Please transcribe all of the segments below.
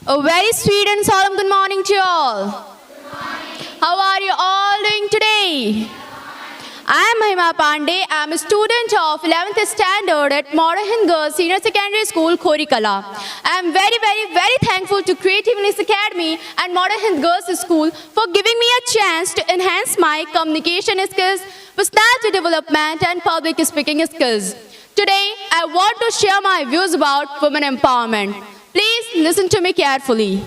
A very sweet and solemn good morning to you all. How are you all doing today? I am Mahima Pandey. I am a student of 11th standard at Modern Girls Senior Secondary School, Korikala. I am very thankful to Creativeness Academy and Modern Girls School for giving me a chance to enhance my communication skills, personality development and public speaking skills. Today, I want to share my views about women empowerment. Please listen to me carefully.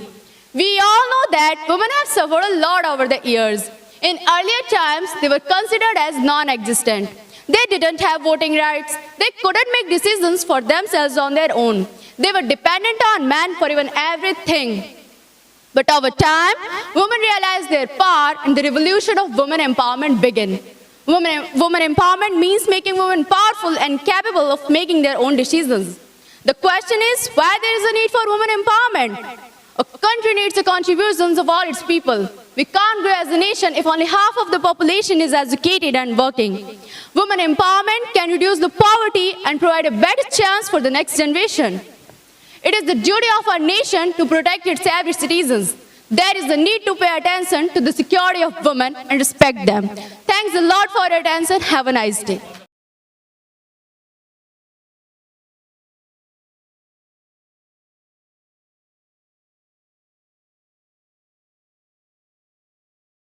We all know that women have suffered a lot over the years. In earlier times, they were considered as non-existent. They didn't have voting rights. They couldn't make decisions for themselves on their own. They were dependent on men for even everything. But over time, women realized their power and the revolution of women empowerment began. Women empowerment means making women powerful and capable of making their own decisions. The question is why there is a need for women empowerment. A country needs the contributions of all its people. We can't grow as a nation if only half of the population is educated and working. Women empowerment can reduce the poverty and provide a better chance for the next generation. It is the duty of our nation to protect its every citizens. There is a need to pay attention to the security of women and respect them. Thanks a lot for your attention. Have a nice day.